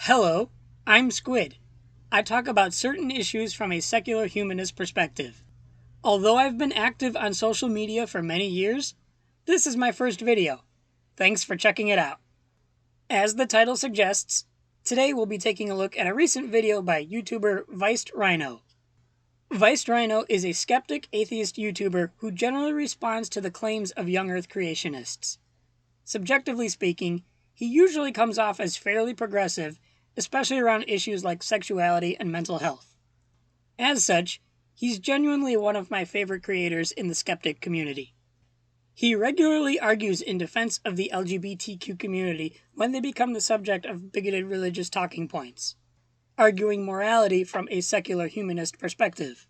Hello, I'm Squid. I talk about certain issues from a secular humanist perspective. Although I've been active on social media for many years, this is my first video. Thanks for checking it out. As the title suggests, today we'll be taking a look at a recent video by YouTuber Rhino. Rhino is a skeptic atheist YouTuber who generally responds to the claims of young Earth creationists. Subjectively speaking, he usually comes off as fairly progressive, especially around issues like sexuality and mental health. As such, he's genuinely one of my favorite creators in the skeptic community. He regularly argues in defense of the LGBTQ community when they become the subject of bigoted religious talking points, arguing morality from a secular humanist perspective.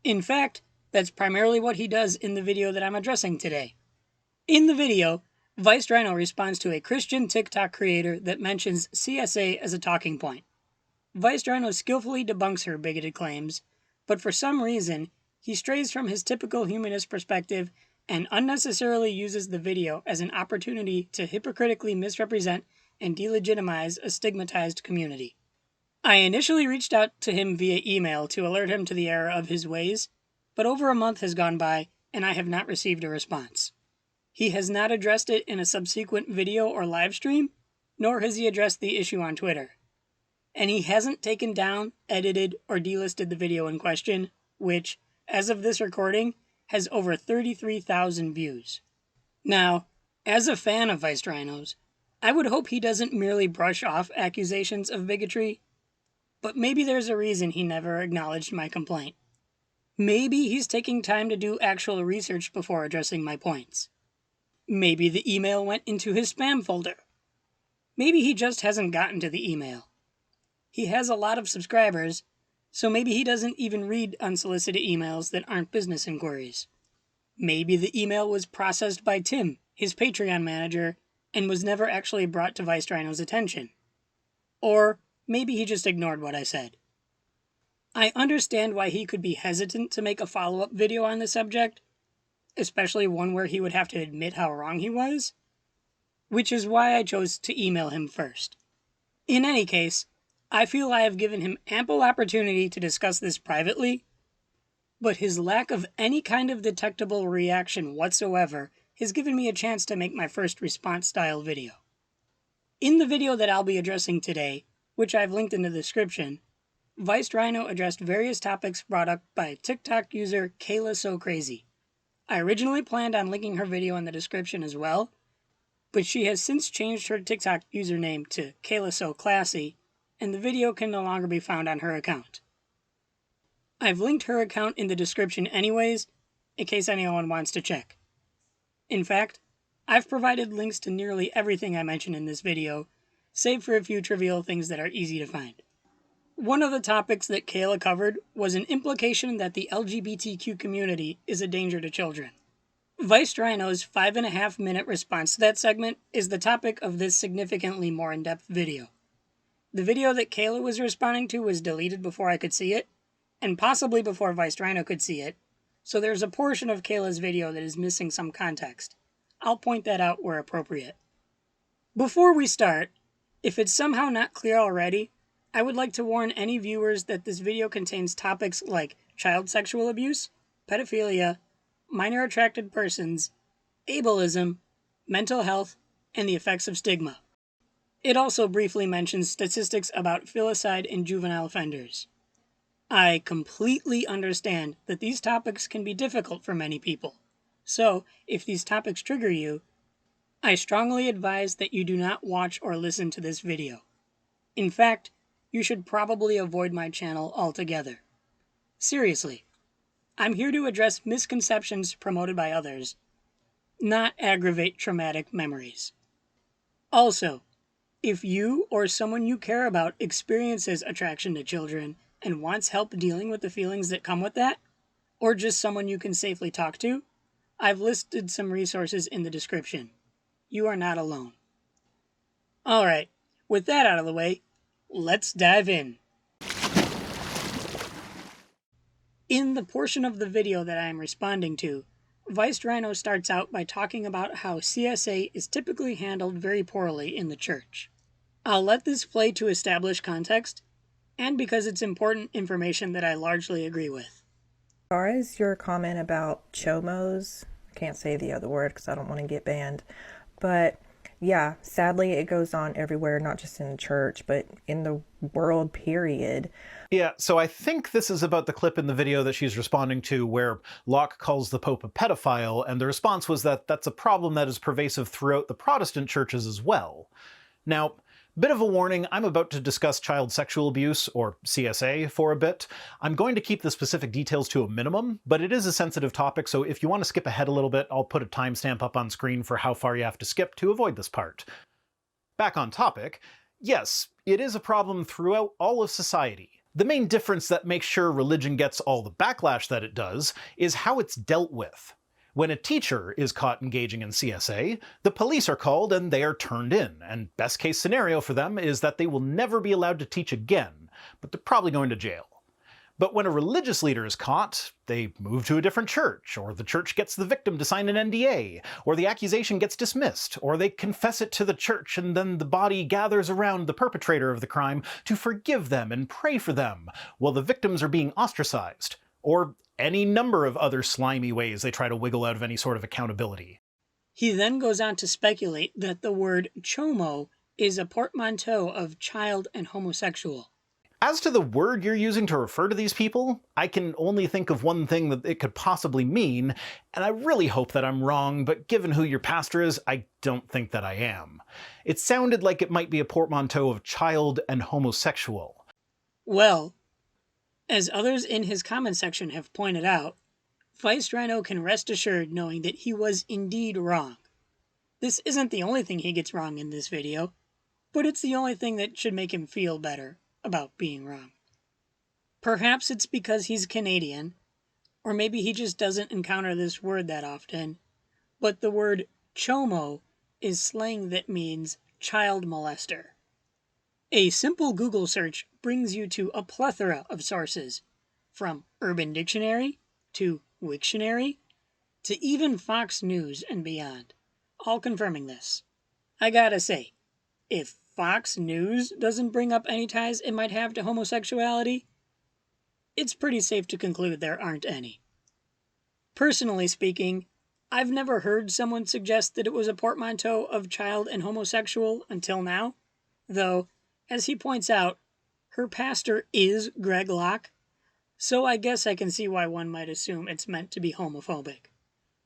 In fact, that's primarily what he does in the video that I'm addressing today. In the video, Rhino responds to a Christian TikTok creator that mentions CSA as a talking point. Rhino skillfully debunks her bigoted claims, but for some reason, he strays from his typical humanist perspective and unnecessarily uses the video as an opportunity to hypocritically misrepresent and delegitimize a stigmatized community. I initially reached out to him via email to alert him to the error of his ways, but over a month has gone by and I have not received a response. He has not addressed it in a subsequent video or live stream, nor has he addressed the issue on Twitter. And he hasn't taken down, edited, or delisted the video in question, which, as of this recording, has over 33,000 views. Now, as a fan of Rhino's, I would hope he doesn't merely brush off accusations of bigotry, but maybe there's a reason he never acknowledged my complaint. Maybe he's taking time to do actual research before addressing my points. Maybe the email went into his spam folder. Maybe he just hasn't gotten to the email. He has a lot of subscribers, so maybe he doesn't even read unsolicited emails that aren't business inquiries. Maybe the email was processed by Tim, his Patreon manager, and was never actually brought to Rhino's attention. Or maybe he just ignored what I said. I understand why he could be hesitant to make a follow-up video on the subject, especially one where he would have to admit how wrong he was, which is why I chose to email him first. In any case, I feel I have given him ample opportunity to discuss this privately, but his lack of any kind of detectable reaction whatsoever has given me a chance to make my first response-style video. In the video that I'll be addressing today, which I've linked in the description, Rhino addressed various topics brought up by TikTok user Kayla So Crazy. I originally planned on linking her video in the description as well, but she has since changed her TikTok username to Kayla So Classy, and the video can no longer be found on her account. I've linked her account in the description anyways, in case anyone wants to check. In fact, I've provided links to nearly everything I mention in this video, save for a few trivial things that are easy to find. One of the topics that Kayla covered was an implication that the LGBTQ community is a danger to children. Rhino's 5.5-minute response to that segment is the topic of this significantly more in-depth video. The video that Kayla was responding to was deleted before I could see it, and possibly before Rhino could see it, so there's a portion of Kayla's video that is missing some context. I'll point that out where appropriate. Before we start, if it's somehow not clear already, I would like to warn any viewers that this video contains topics like child sexual abuse, pedophilia, minor attracted persons, ableism, mental health, and the effects of stigma. It also briefly mentions statistics about filicide in juvenile offenders. I completely understand that these topics can be difficult for many people, so if these topics trigger you, I strongly advise that you do not watch or listen to this video. In fact, you should probably avoid my channel altogether. Seriously, I'm here to address misconceptions promoted by others, not aggravate traumatic memories. Also, if you or someone you care about experiences attraction to children and wants help dealing with the feelings that come with that, or just someone you can safely talk to, I've listed some resources in the description. You are not alone. Alright, with that out of the way, let's dive in. In the portion of the video that I am responding to, Rhino starts out by talking about how CSA is typically handled very poorly in the church. I'll let this play to establish context, and because it's important information that I largely agree with. As far as your comment about chomos, I can't say the other word because I don't want to get banned, but yeah, sadly it goes on everywhere, not just in the church, but in the world, period. Yeah, so I think this is about the clip in the video that she's responding to where Locke calls the Pope a pedophile, and the response was that that's a problem that is pervasive throughout the Protestant churches as well. Now, bit of a warning, I'm about to discuss child sexual abuse, or CSA, for a bit. I'm going to keep the specific details to a minimum, but it is a sensitive topic, so if you want to skip ahead a little bit, I'll put a timestamp up on screen for how far you have to skip to avoid this part. Back on topic, yes, it is a problem throughout all of society. The main difference that makes sure religion gets all the backlash that it does is how it's dealt with. When a teacher is caught engaging in CSA, the police are called and they are turned in, and best case scenario for them is that they will never be allowed to teach again, but they're probably going to jail. But when a religious leader is caught, they move to a different church, or the church gets the victim to sign an NDA, or the accusation gets dismissed, or they confess it to the church and then the body gathers around the perpetrator of the crime to forgive them and pray for them, while the victims are being ostracized, or any number of other slimy ways they try to wiggle out of any sort of accountability. He then goes on to speculate that the word chomo is a portmanteau of child and homosexual. As to the word you're using to refer to these people, I can only think of one thing that it could possibly mean, and I really hope that I'm wrong, but given who your pastor is, I don't think that I am. It sounded like it might be a portmanteau of child and homosexual. Well, as others in his comment section have pointed out, Vice Rhino can rest assured knowing that he was indeed wrong. This isn't the only thing he gets wrong in this video, but it's the only thing that should make him feel better about being wrong. Perhaps it's because he's Canadian, or maybe he just doesn't encounter this word that often, but the word chomo is slang that means child molester. A simple Google search brings you to a plethora of sources, from Urban Dictionary to Wiktionary to even Fox News and beyond, all confirming this. I gotta say, if Fox News doesn't bring up any ties it might have to homosexuality, it's pretty safe to conclude there aren't any. Personally speaking, I've never heard someone suggest that it was a portmanteau of child and homosexual until now, though, as he points out, her pastor is Greg Locke, so I guess I can see why one might assume it's meant to be homophobic.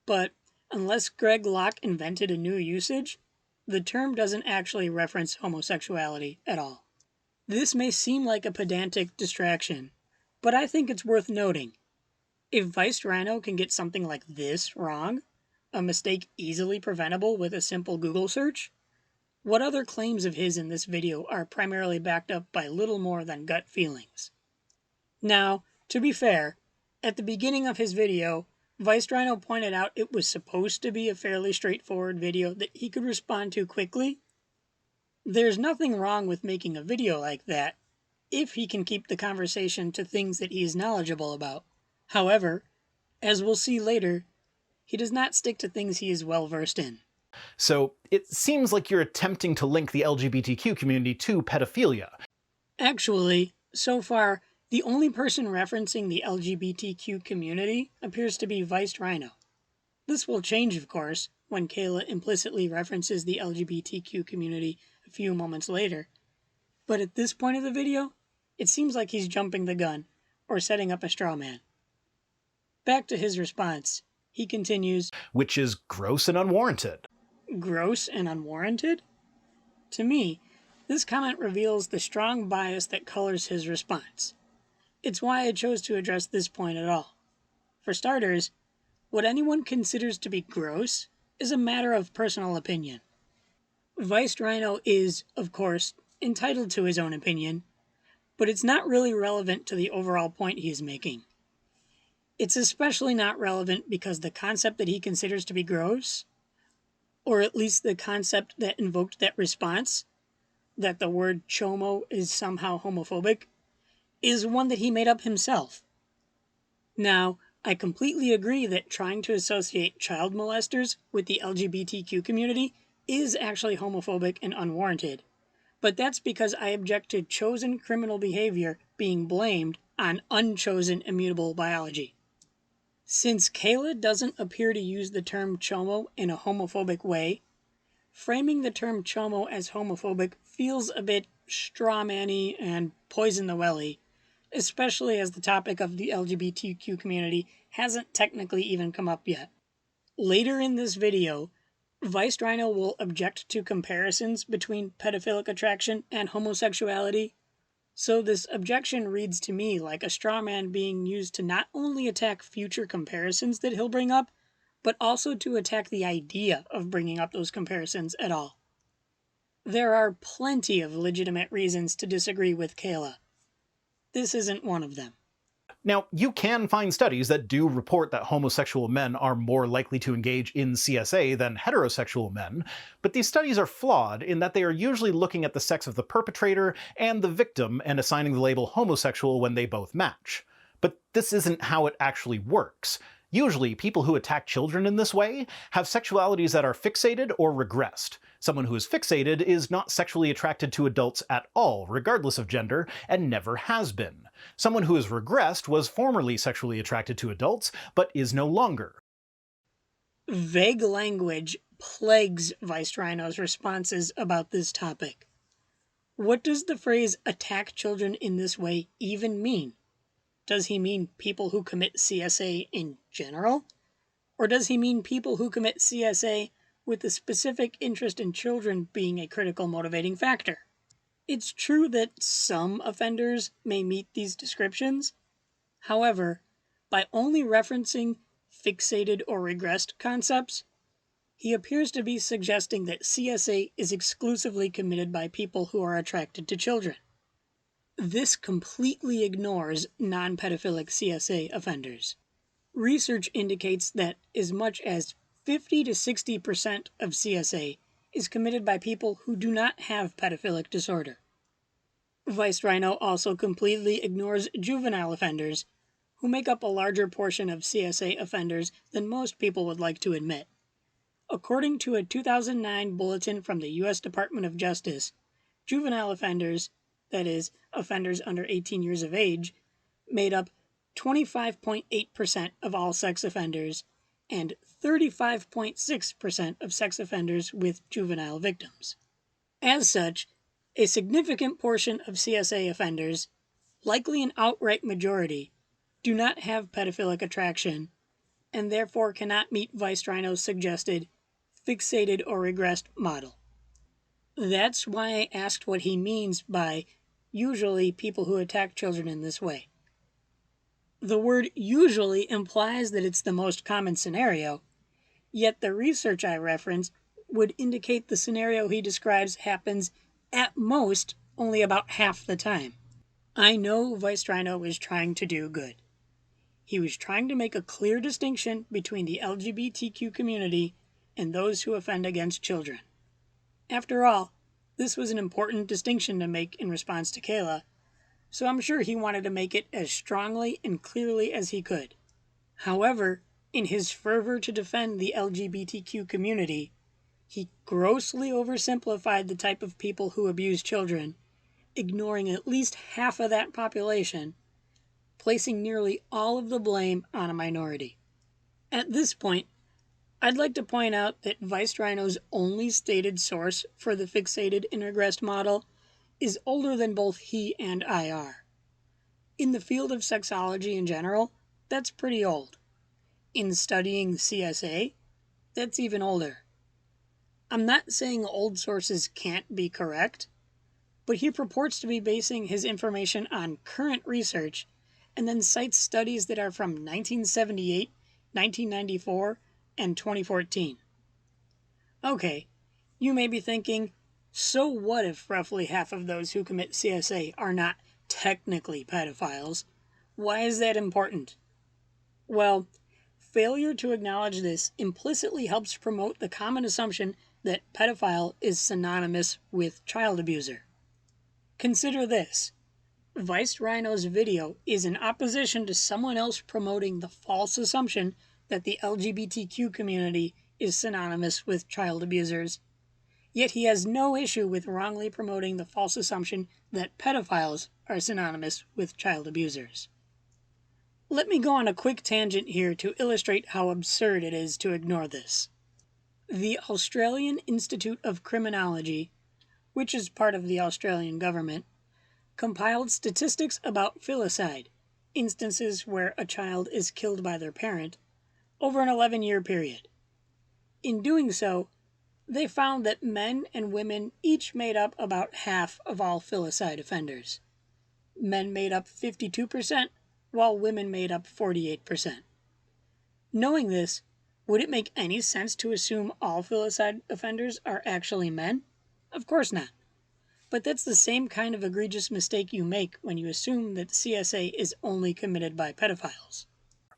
But unless Greg Locke invented a new usage, the term doesn't actually reference homosexuality at all. This may seem like a pedantic distraction, but I think it's worth noting. If Vice Rhino can get something like this wrong, a mistake easily preventable with a simple Google search, what other claims of his in this video are primarily backed up by little more than gut feelings? Now, to be fair, at the beginning of his video, Vice Rhino pointed out it was supposed to be a fairly straightforward video that he could respond to quickly. There's nothing wrong with making a video like that, if he can keep the conversation to things that he is knowledgeable about. However, as we'll see later, he does not stick to things he is well versed in. So it seems like you're attempting to link the LGBTQ community to pedophilia. Actually, so far, the only person referencing the LGBTQ community appears to be Vice Rhino. This will change, of course, when Kayla implicitly references the LGBTQ community a few moments later. But at this point of the video, it seems like he's jumping the gun, or setting up a straw man. Back to his response, he continues, which is gross and unwarranted. Gross and unwarranted? To me, this comment reveals the strong bias that colors his response. It's why I chose to address this point at all. For starters, what anyone considers to be gross is a matter of personal opinion. Vice Rhino is, of course, entitled to his own opinion, but it's not really relevant to the overall point he is making. It's especially not relevant because the concept that he considers to be gross, or at least the concept that invoked that response, that the word chomo is somehow homophobic, is one that he made up himself. Now, I completely agree that trying to associate child molesters with the LGBTQ community is actually homophobic and unwarranted, But that's because I object to chosen criminal behavior being blamed on unchosen immutable biology. Since Kayla doesn't appear to use the term chomo in a homophobic way, framing the term chomo as homophobic feels a bit strawman-y and poison the welly, especially as the topic of the LGBTQ community hasn't technically even come up yet. Later in this video, Vice Rhino will object to comparisons between pedophilic attraction and homosexuality, so this objection reads to me like a straw man being used to not only attack future comparisons that he'll bring up, but also to attack the idea of bringing up those comparisons at all. There are plenty of legitimate reasons to disagree with Kayla. This isn't one of them. Now, you can find studies that do report that homosexual men are more likely to engage in CSA than heterosexual men, but these studies are flawed in that they are usually looking at the sex of the perpetrator and the victim and assigning the label homosexual when they both match. But this isn't how it actually works. Usually, people who attack children in this way have sexualities that are fixated or regressed. Someone who is fixated is not sexually attracted to adults at all, regardless of gender, and never has been. Someone who is regressed was formerly sexually attracted to adults, but is no longer. Vague language plagues Vice Rhino's responses about this topic. What does the phrase attack children in this way even mean? Does he mean people who commit CSA in general? Or does he mean people who commit CSA with a specific interest in children being a critical motivating factor? It's true that some offenders may meet these descriptions. However, by only referencing fixated or regressed concepts, he appears to be suggesting that CSA is exclusively committed by people who are attracted to children. This completely ignores non-pedophilic CSA offenders. Research indicates that as much as 50 to 60% of CSA is committed by people who do not have pedophilic disorder. Vice Rhino also completely ignores juvenile offenders, who make up a larger portion of CSA offenders than most people would like to admit. According to a 2009 bulletin from the U.S. Department of Justice, juvenile offenders, that is, offenders under 18 years of age, made up 25.8% of all sex offenders and 35.6% of sex offenders with juvenile victims. As such, a significant portion of CSA offenders, likely an outright majority, do not have pedophilic attraction and therefore cannot meet Vice Rhino's suggested fixated or regressed model. That's why I asked what he means by usually people who attack children in this way. The word usually implies that it's the most common scenario, yet the research I referenced would indicate the scenario he describes happens at most only about half the time. I know Vice Rhino is trying to do good. He was trying to make a clear distinction between the LGBTQ community and those who offend against children. After all, this was an important distinction to make in response to Kayla, so I'm sure he wanted to make it as strongly and clearly as he could. However, in his fervor to defend the LGBTQ community, he grossly oversimplified the type of people who abuse children, ignoring at least half of that population, placing nearly all of the blame on a minority. At this point, I'd like to point out that Vice Rhino's only stated source for the fixated and regressed model is older than both he and I are. In the field of sexology in general, that's pretty old. In studying CSA, that's even older. I'm not saying old sources can't be correct, but he purports to be basing his information on current research and then cites studies that are from 1978, 1994, and 2014. Okay, you may be thinking, so what if roughly half of those who commit CSA are not technically pedophiles? Why is that important? Well, failure to acknowledge this implicitly helps promote the common assumption that pedophile is synonymous with child abuser. Consider this. Vice Rhino's video is in opposition to someone else promoting the false assumption that the LGBTQ community is synonymous with child abusers. Yet he has no issue with wrongly promoting the false assumption that pedophiles are synonymous with child abusers. Let me go on a quick tangent here to illustrate how absurd it is to ignore this. The Australian Institute of Criminology, which is part of the Australian government, compiled statistics about filicide, instances where a child is killed by their parent, over an 11-year period. In doing so, they found that men and women each made up about half of all filicide offenders. Men made up 52%, while women made up 48%. Knowing this, would it make any sense to assume all filicide offenders are actually men? Of course not. But that's the same kind of egregious mistake you make when you assume that CSA is only committed by pedophiles.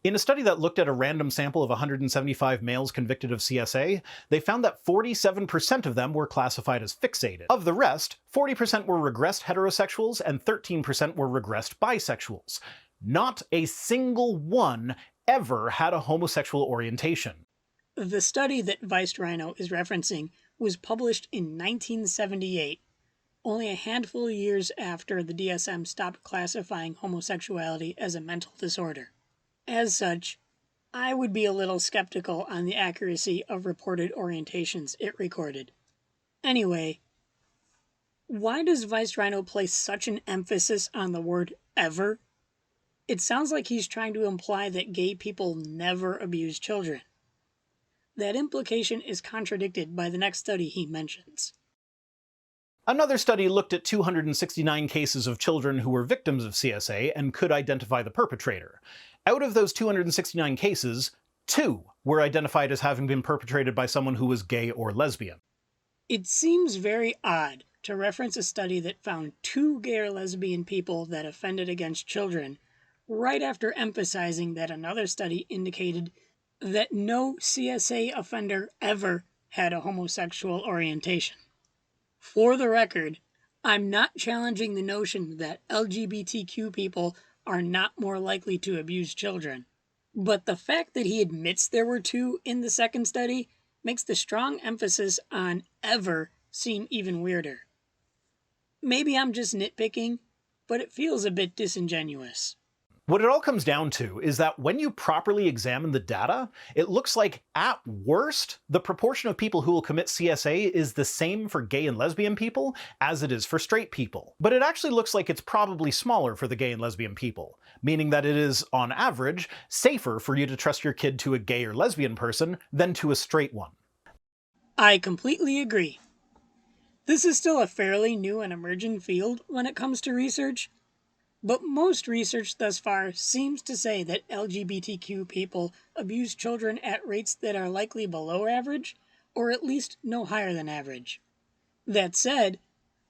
In a study that looked at a random sample of 175 males convicted of CSA, they found that 47% of them were classified as fixated. Of the rest, 40% were regressed heterosexuals and 13% were regressed bisexuals. Not a single one ever had a homosexual orientation. The study that Vice Rhino is referencing was published in 1978, only a handful of years after the DSM stopped classifying homosexuality as a mental disorder. As such, I would be a little skeptical on the accuracy of reported orientations it recorded. Anyway, why does Vice Rhino place such an emphasis on the word ever? It sounds like he's trying to imply that gay people never abuse children. That implication is contradicted by the next study he mentions. Another study looked at 269 cases of children who were victims of CSA and could identify the perpetrator. Out of those 269 cases, 2 were identified as having been perpetrated by someone who was gay or lesbian. It seems very odd to reference a study that found 2 gay or lesbian people that offended against children, right after emphasizing that another study indicated that no CSA offender ever had a homosexual orientation. For the record, I'm not challenging the notion that LGBTQ people are not more likely to abuse children, but the fact that he admits there were 2 in the second study makes the strong emphasis on ever seem even weirder. Maybe I'm just nitpicking, but it feels a bit disingenuous. What it all comes down to is that when you properly examine the data, it looks like, at worst, the proportion of people who will commit CSA is the same for gay and lesbian people as it is for straight people. But it actually looks like it's probably smaller for the gay and lesbian people, meaning that it is, on average, safer for you to trust your kid to a gay or lesbian person than to a straight one. I completely agree. This is still a fairly new and emerging field when it comes to research, but most research thus far seems to say that LGBTQ people abuse children at rates that are likely below average, or at least no higher than average. That said,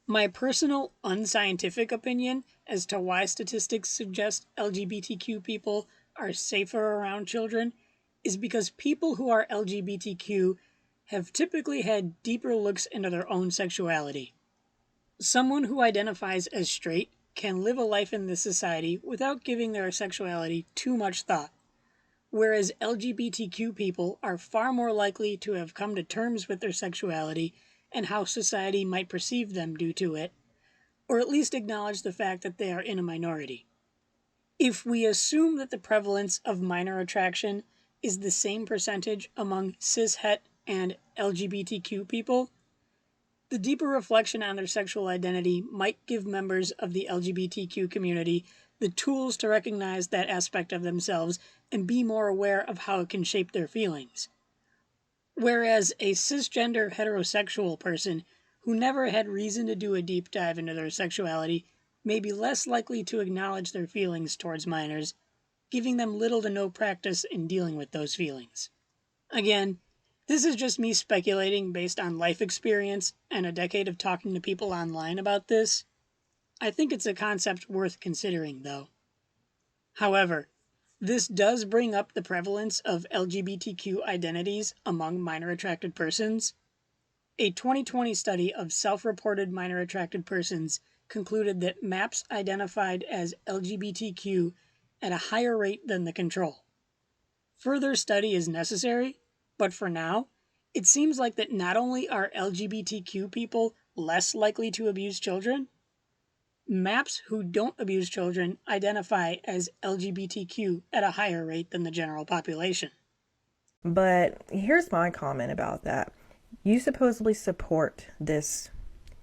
my personal unscientific opinion as to why statistics suggest LGBTQ people are safer around children is because people who are LGBTQ have typically had deeper looks into their own sexuality. Someone who identifies as straight can live a life in this society without giving their sexuality too much thought, whereas LGBTQ people are far more likely to have come to terms with their sexuality and how society might perceive them due to it, or at least acknowledge the fact that they are in a minority. If we assume that the prevalence of minor attraction is the same percentage among cis-het and LGBTQ people, the deeper reflection on their sexual identity might give members of the LGBTQ community the tools to recognize that aspect of themselves and be more aware of how it can shape their feelings. Whereas a cisgender heterosexual person who never had reason to do a deep dive into their sexuality may be less likely to acknowledge their feelings towards minors, giving them little to no practice in dealing with those feelings. Again, this is just me speculating based on life experience and a decade of talking to people online about this. I think it's a concept worth considering, though. However, this does bring up the prevalence of LGBTQ identities among minor attracted persons. A 2020 study of self-reported minor attracted persons concluded that MAPS identified as LGBTQ at a higher rate than the control. Further study is necessary, but for now, It seems like that not only are LGBTQ people less likely to abuse children, MAPs who don't abuse children identify as LGBTQ at a higher rate than the general population. But here's my comment about that. You supposedly support this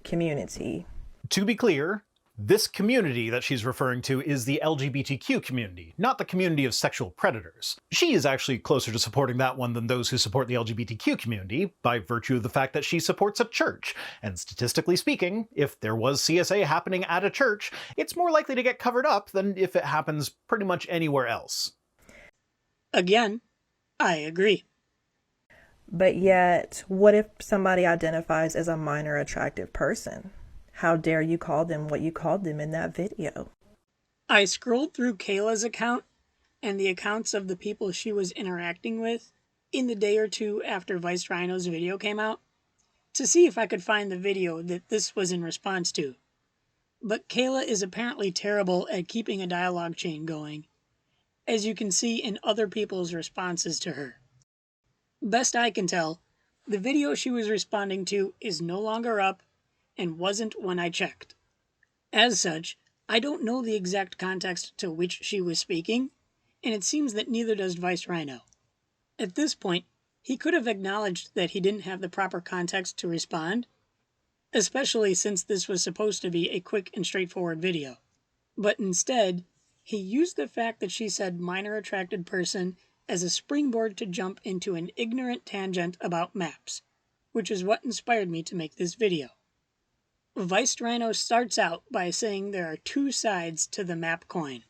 community. To be clear, this community that she's referring to is the LGBTQ community, not the community of sexual predators. She is actually closer to supporting that one than those who support the LGBTQ community, by virtue of the fact that she supports a church. And statistically speaking, if there was CSA happening at a church, it's more likely to get covered up than if it happens pretty much anywhere else. Again, I agree. But yet, what if somebody identifies as a minor attractive person? How dare you call them what you called them in that video? I scrolled through Kayla's account and the accounts of the people she was interacting with in the day or two after Vice Rhino's video came out to see if I could find the video that this was in response to. But Kayla is apparently terrible at keeping a dialogue chain going, as you can see in other people's responses to her. Best I can tell, the video she was responding to is no longer up and wasn't when I checked. As such, I don't know the exact context to which she was speaking, and it seems that neither does Vice Rhino. At this point, he could have acknowledged that he didn't have the proper context to respond, especially since this was supposed to be a quick and straightforward video. But instead, he used the fact that she said minor attracted person as a springboard to jump into an ignorant tangent about maps, which is what inspired me to make this video. Vice Rhino starts out by saying there are two sides to the map coin.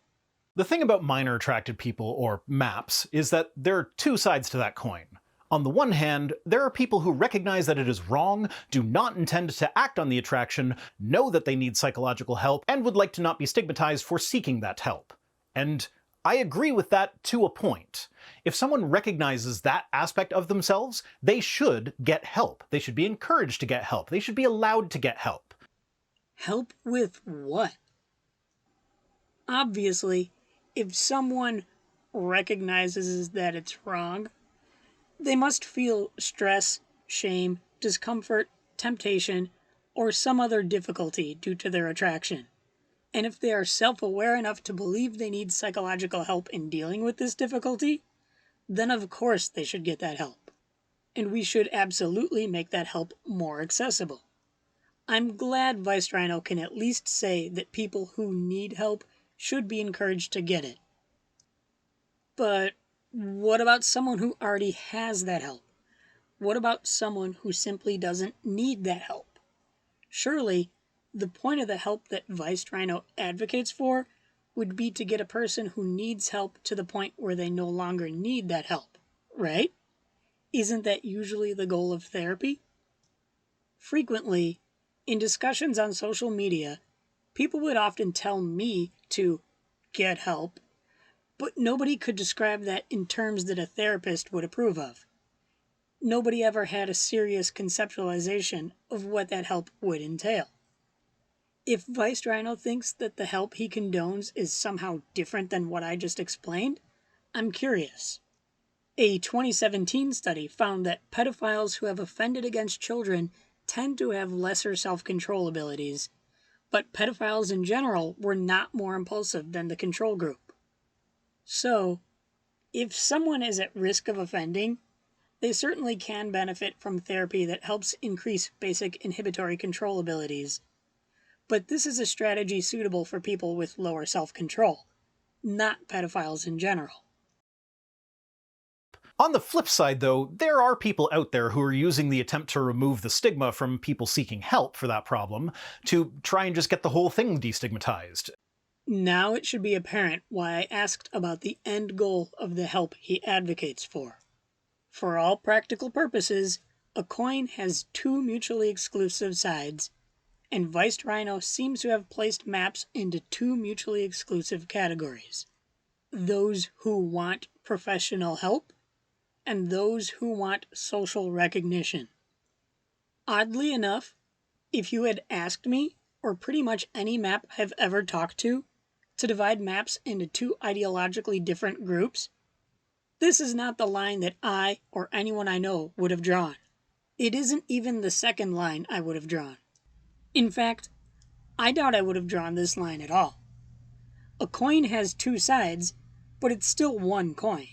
The thing about minor attracted people, or MAPs, is that there are two sides to that coin. On the one hand, there are people who recognize that it is wrong, do not intend to act on the attraction, know that they need psychological help, and would like to not be stigmatized for seeking that help. And I agree with that to a point. If someone recognizes that aspect of themselves, they should get help. They should be encouraged to get help. They should be allowed to get help. Help with what? Obviously, if someone recognizes that it's wrong, they must feel stress, shame, discomfort, temptation, or some other difficulty due to their attraction. And if they are self-aware enough to believe they need psychological help in dealing with this difficulty, then of course they should get that help. And we should absolutely make that help more accessible. I'm glad Vice Rhino can at least say that people who need help should be encouraged to get it. But what about someone who already has that help? What about someone who simply doesn't need that help? Surely, the point of the help that Vice Rhino advocates for would be to get a person who needs help to the point where they no longer need that help, right? Isn't that usually the goal of therapy? Frequently, in discussions on social media, people would often tell me to get help, but nobody could describe that in terms that a therapist would approve of. Nobody ever had a serious conceptualization of what that help would entail. If Vice Rhino thinks that the help he condones is somehow different than what I just explained, I'm curious. A 2017 study found that pedophiles who have offended against children tend to have lesser self-control abilities, but pedophiles in general were not more impulsive than the control group. So, if someone is at risk of offending, they certainly can benefit from therapy that helps increase basic inhibitory control abilities. But this is a strategy suitable for people with lower self-control, not pedophiles in general. On the flip side, though, there are people out there who are using the attempt to remove the stigma from people seeking help for that problem to try and just get the whole thing destigmatized. Now it should be apparent why I asked about the end goal of the help he advocates for. For all practical purposes, a coin has two mutually exclusive sides, and Vice Rhino seems to have placed maps into two mutually exclusive categories. Those who want professional help, and those who want social recognition. Oddly enough, if you had asked me, or pretty much any map I've ever talked to divide maps into two ideologically different groups, this is not the line that I or anyone I know would have drawn. It isn't even the second line I would have drawn. In fact, I doubt I would have drawn this line at all. A coin has two sides, but it's still one coin.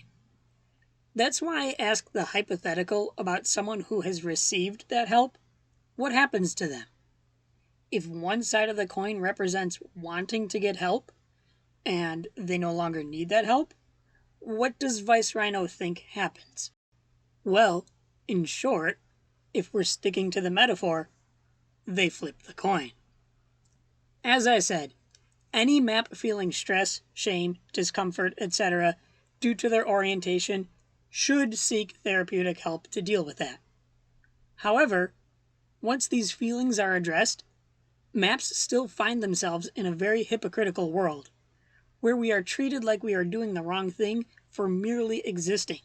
That's why I ask the hypothetical about someone who has received that help. What happens to them? If one side of the coin represents wanting to get help, and they no longer need that help, what does Vice Rhino think happens? Well, in short, if we're sticking to the metaphor, they flip the coin. As I said, any map feeling stress, shame, discomfort, etc. due to their orientation should seek therapeutic help to deal with that. However, once these feelings are addressed, maps still find themselves in a very hypocritical world, where we are treated like we are doing the wrong thing for merely existing.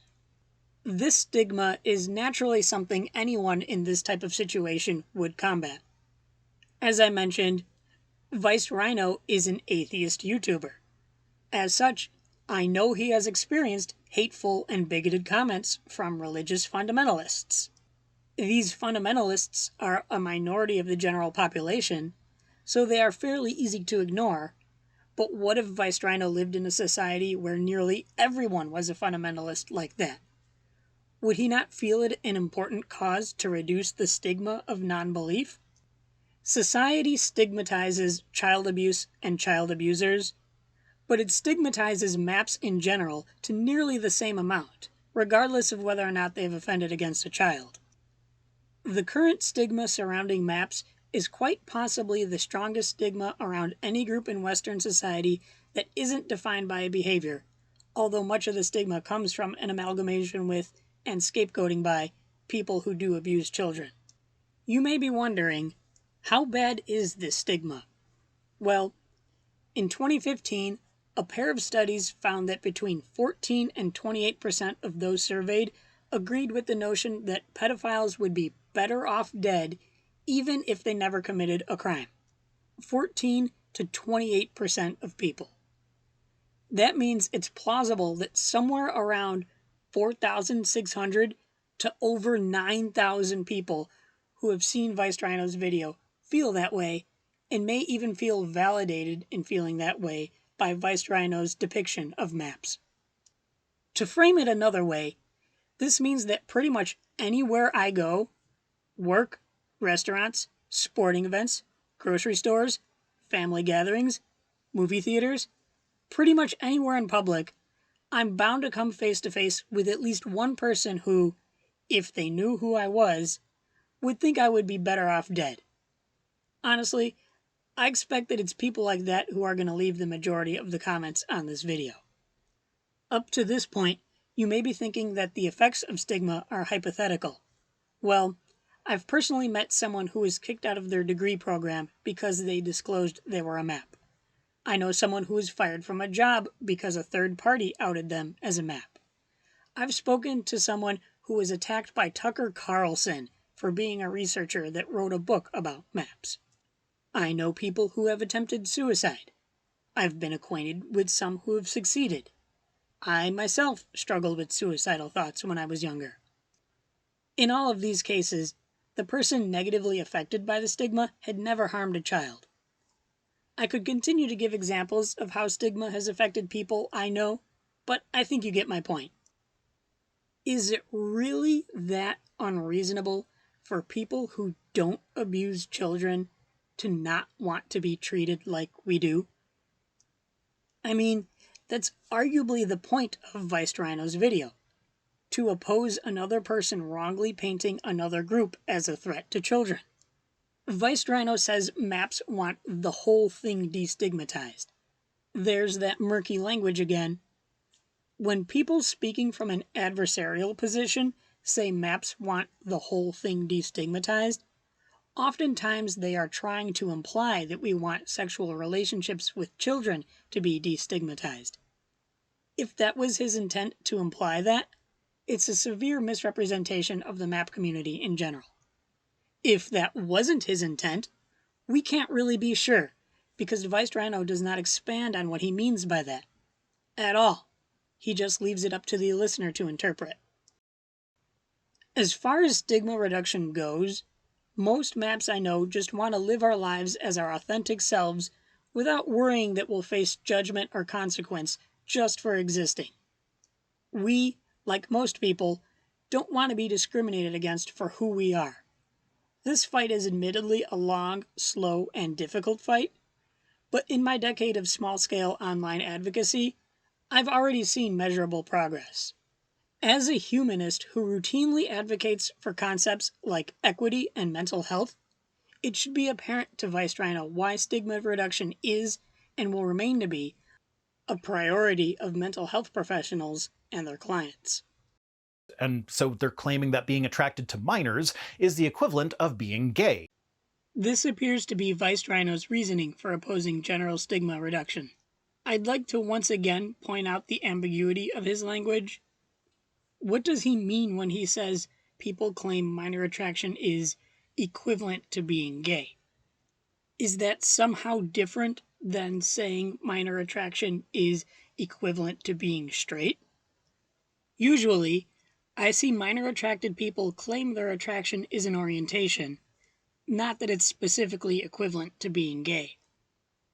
This stigma is naturally something anyone in this type of situation would combat. As I mentioned, Vice Rhino is an atheist YouTuber. As such, I know he has experienced hateful and bigoted comments from religious fundamentalists. These fundamentalists are a minority of the general population, so they are fairly easy to ignore. But what if Vice Rhino lived in a society where nearly everyone was a fundamentalist like that? Would he not feel it an important cause to reduce the stigma of non-belief? Society stigmatizes child abuse and child abusers, but it stigmatizes maps in general to nearly the same amount, regardless of whether or not they've offended against a child. The current stigma surrounding maps is quite possibly the strongest stigma around any group in Western society that isn't defined by a behavior, although much of the stigma comes from an amalgamation with and scapegoating by people who do abuse children. You may be wondering, how bad is this stigma? Well, in 2015, a pair of studies found that between 14 and 28% of those surveyed agreed with the notion that pedophiles would be better off dead even if they never committed a crime. 14 to 28% of people. That means it's plausible that somewhere around 4,600 to over 9,000 people who have seen Vice Rhino's video feel that way, and may even feel validated in feeling that way by Vice Rhino's depiction of maps. To frame it another way, this means that pretty much anywhere I go, work, restaurants, sporting events, grocery stores, family gatherings, movie theaters, pretty much anywhere in public, I'm bound to come face to face with at least one person who, if they knew who I was, would think I would be better off dead. Honestly, I expect that it's people like that who are going to leave the majority of the comments on this video. Up to this point, you may be thinking that the effects of stigma are hypothetical. Well, I've personally met someone who was kicked out of their degree program because they disclosed they were a map. I know someone who was fired from a job because a third party outed them as a map. I've spoken to someone who was attacked by Tucker Carlson for being a researcher that wrote a book about maps. I know people who have attempted suicide. I've been acquainted with some who have succeeded. I myself struggled with suicidal thoughts when I was younger. In all of these cases, the person negatively affected by the stigma had never harmed a child. I could continue to give examples of how stigma has affected people I know, but I think you get my point. Is it really that unreasonable for people who don't abuse children to not want to be treated like we do? I mean, that's arguably the point of Vice Rhino's video, to oppose another person wrongly painting another group as a threat to children. Vice Rhino says maps want the whole thing destigmatized. There's that murky language again. When people speaking from an adversarial position say maps want the whole thing destigmatized, oftentimes they are trying to imply that we want sexual relationships with children to be destigmatized. If that was his intent to imply that, it's a severe misrepresentation of the map community in general. If that wasn't his intent, we can't really be sure, because Vice Rhino does not expand on what he means by that at all. He just leaves it up to the listener to interpret. As far as stigma reduction goes, most MAPs I know just want to live our lives as our authentic selves without worrying that we'll face judgment or consequence just for existing. We, like most people, don't want to be discriminated against for who we are. This fight is admittedly a long, slow, and difficult fight, but in my decade of small-scale online advocacy, I've already seen measurable progress. As a humanist who routinely advocates for concepts like equity and mental health, it should be apparent to Vice Rhino why stigma reduction is, and will remain to be, a priority of mental health professionals and their clients. And so they're claiming that being attracted to minors is the equivalent of being gay. This appears to be Vice Rhino's reasoning for opposing general stigma reduction. I'd like to once again point out the ambiguity of his language. What does he mean when he says people claim minor attraction is equivalent to being gay? Is that somehow different than saying minor attraction is equivalent to being straight? Usually, I see minor attracted people claim their attraction is an orientation, not that it's specifically equivalent to being gay.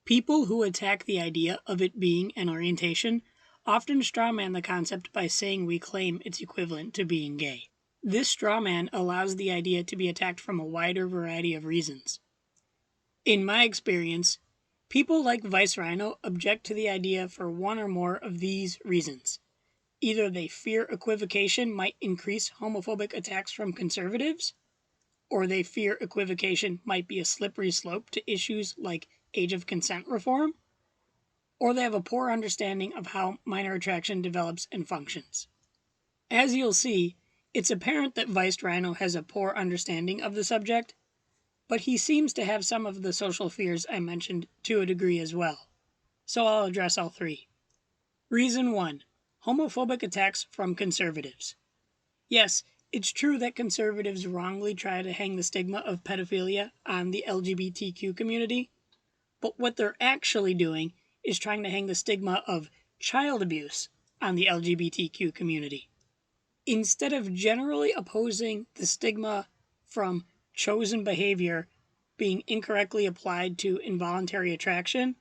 People who attack the idea of it being an orientation often strawman the concept by saying we claim it's equivalent to being gay. This strawman allows the idea to be attacked from a wider variety of reasons. In my experience, people like Vice Rhino object to the idea for one or more of these reasons. Either they fear equivocation might increase homophobic attacks from conservatives, or they fear equivocation might be a slippery slope to issues like age of consent reform, or they have a poor understanding of how minor attraction develops and functions. As you'll see, it's apparent that Vice Rhino has a poor understanding of the subject, but he seems to have some of the social fears I mentioned to a degree as well. So I'll address all three. Reason 1. Homophobic attacks from conservatives. Yes, it's true that conservatives wrongly try to hang the stigma of pedophilia on the LGBTQ community, but what they're actually doing is trying to hang the stigma of child abuse on the LGBTQ community. Instead of generally opposing the stigma from chosen behavior being incorrectly applied to involuntary attraction,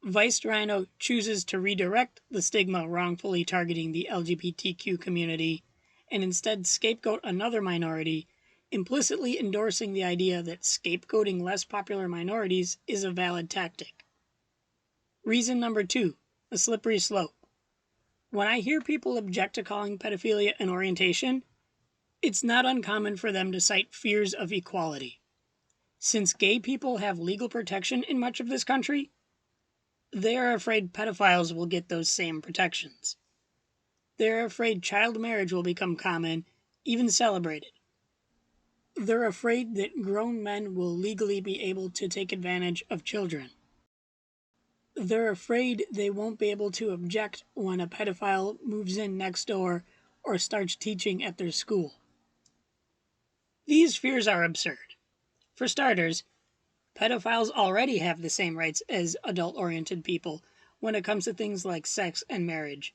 Vice Rhino chooses to redirect the stigma wrongfully targeting the LGBTQ community and instead scapegoat another minority, implicitly endorsing the idea that scapegoating less popular minorities is a valid tactic. Reason number 2, a slippery slope. When I hear people object to calling pedophilia an orientation, it's not uncommon for them to cite fears of equality. Since gay people have legal protection in much of this country, they are afraid pedophiles will get those same protections. They're afraid child marriage will become common, even celebrated. They're afraid that grown men will legally be able to take advantage of children. They're afraid they won't be able to object when a pedophile moves in next door or starts teaching at their school. These fears are absurd. For starters, pedophiles already have the same rights as adult-oriented people when it comes to things like sex and marriage.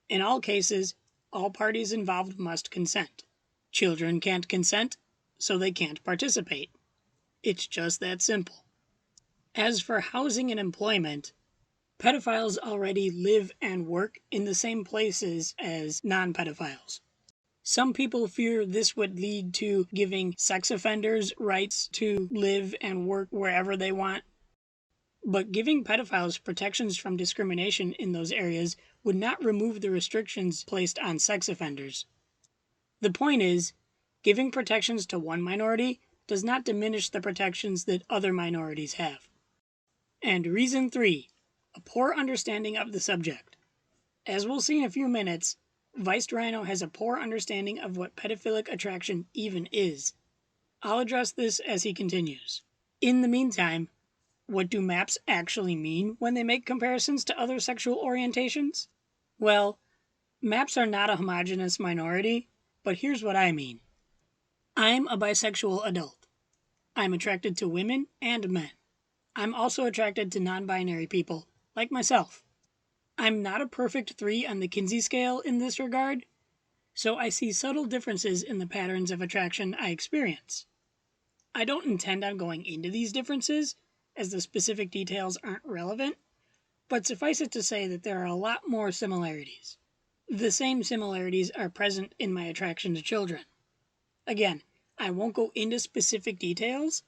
In all cases, all parties involved must consent. Children can't consent, so they can't participate. It's just that simple. As for housing and employment, pedophiles already live and work in the same places as non-pedophiles. Some people fear this would lead to giving sex offenders rights to live and work wherever they want. But giving pedophiles protections from discrimination in those areas would not remove the restrictions placed on sex offenders. The point is, giving protections to one minority does not diminish the protections that other minorities have. And reason 3, a poor understanding of the subject. As we'll see in a few minutes, Vice Rhino has a poor understanding of what pedophilic attraction even is. I'll address this as he continues. In the meantime, what do MAPs actually mean when they make comparisons to other sexual orientations? Well, MAPs are not a homogeneous minority, but here's what I mean. I'm a bisexual adult. I'm attracted to women and men. I'm also attracted to non-binary people, like myself. I'm not a perfect 3 on the Kinsey scale in this regard, so I see subtle differences in the patterns of attraction I experience. I don't intend on going into these differences, as the specific details aren't relevant, but suffice it to say that there are a lot more similarities. The same similarities are present in my attraction to children. Again, I won't go into specific details,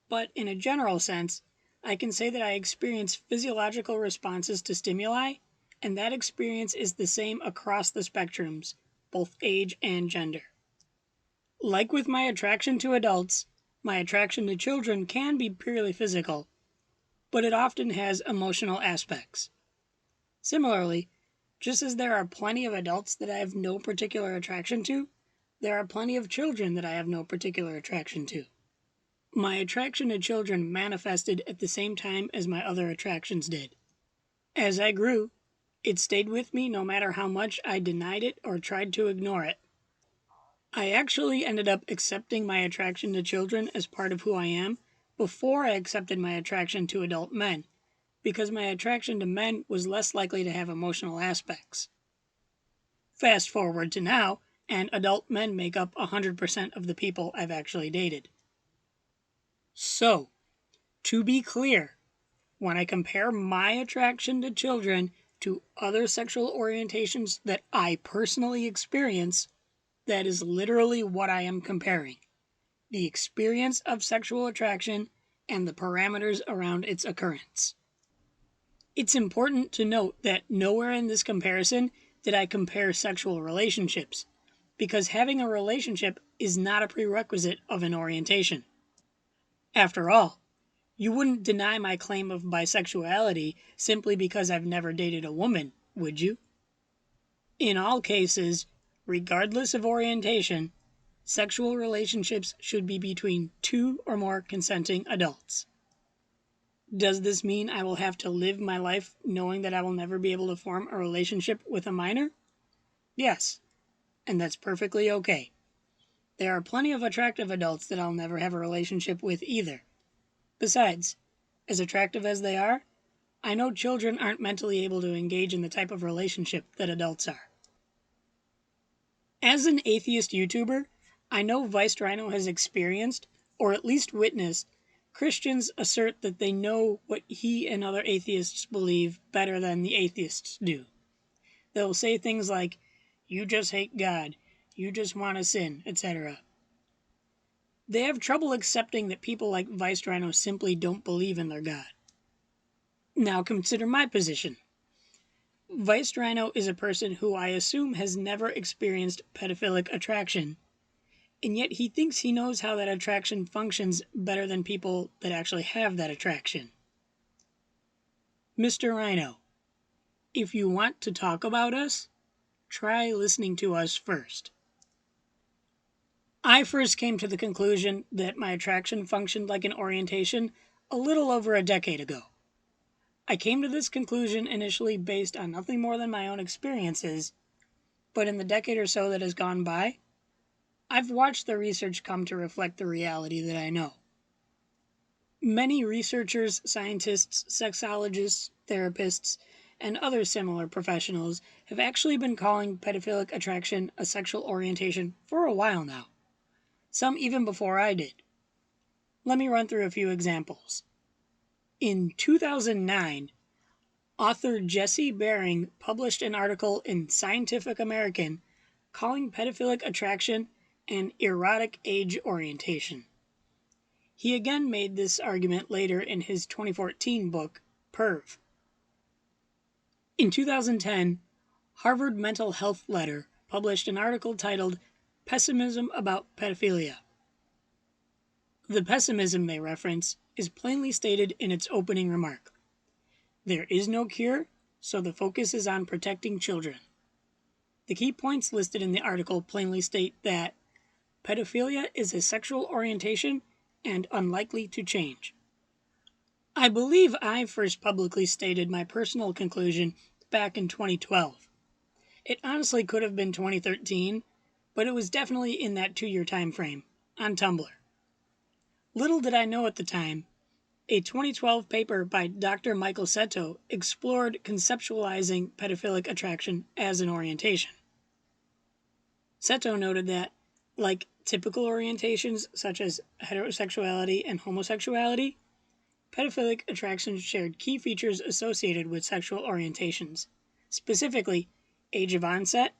but in a general sense, I can say that I experience physiological responses to stimuli, and that experience is the same across the spectrums, both age and gender. Like with my attraction to adults, my attraction to children can be purely physical, but it often has emotional aspects. Similarly, just as there are plenty of adults that I have no particular attraction to, there are plenty of children that I have no particular attraction to. My attraction to children manifested at the same time as my other attractions did. As I grew, it stayed with me no matter how much I denied it or tried to ignore it. I actually ended up accepting my attraction to children as part of who I am before I accepted my attraction to adult men, because my attraction to men was less likely to have emotional aspects. Fast forward to now, and adult men make up 100% of the people I've actually dated. So, to be clear, when I compare my attraction to children to other sexual orientations that I personally experience, that is literally what I am comparing: the experience of sexual attraction and the parameters around its occurrence. It's important to note that nowhere in this comparison did I compare sexual relationships, because having a relationship is not a prerequisite of an orientation. After all, you wouldn't deny my claim of bisexuality simply because I've never dated a woman, would you? In all cases, regardless of orientation, sexual relationships should be between two or more consenting adults. Does this mean I will have to live my life knowing that I will never be able to form a relationship with a minor? Yes, and that's perfectly okay. There are plenty of attractive adults that I'll never have a relationship with either. Besides, as attractive as they are, I know children aren't mentally able to engage in the type of relationship that adults are. As an atheist YouTuber, I know Rhino has experienced, or at least witnessed, Christians assert that they know what he and other atheists believe better than the atheists do. They'll say things like, "You just hate God," "You just want to sin," etc. They have trouble accepting that people like Rhino simply don't believe in their God. Now consider my position. Rhino is a person who I assume has never experienced pedophilic attraction, and yet he thinks he knows how that attraction functions better than people that actually have that attraction. Mr. Rhino, if you want to talk about us, try listening to us first. I first came to the conclusion that my attraction functioned like an orientation a little over a decade ago. I came to this conclusion initially based on nothing more than my own experiences, but in the decade or so that has gone by, I've watched the research come to reflect the reality that I know. Many researchers, scientists, sexologists, therapists, and other similar professionals have actually been calling pedophilic attraction a sexual orientation for a while now, some even before I did. Let me run through a few examples. In 2009, author Jesse Bering published an article in Scientific American calling pedophilic attraction an erotic age orientation. He again made this argument later in his 2014 book, Perv. In 2010, Harvard Mental Health Letter published an article titled Pessimism About Pedophilia. The pessimism they reference is plainly stated in its opening remark. There is no cure, so the focus is on protecting children. The key points listed in the article plainly state that pedophilia is a sexual orientation and unlikely to change. I believe I first publicly stated my personal conclusion back in 2012. It honestly could have been 2013, but it was definitely in that 2-year time frame, on Tumblr. Little did I know at the time, a 2012 paper by Dr. Michael Seto explored conceptualizing pedophilic attraction as an orientation. Seto noted that, like typical orientations such as heterosexuality and homosexuality, pedophilic attractions shared key features associated with sexual orientations, specifically age of onset,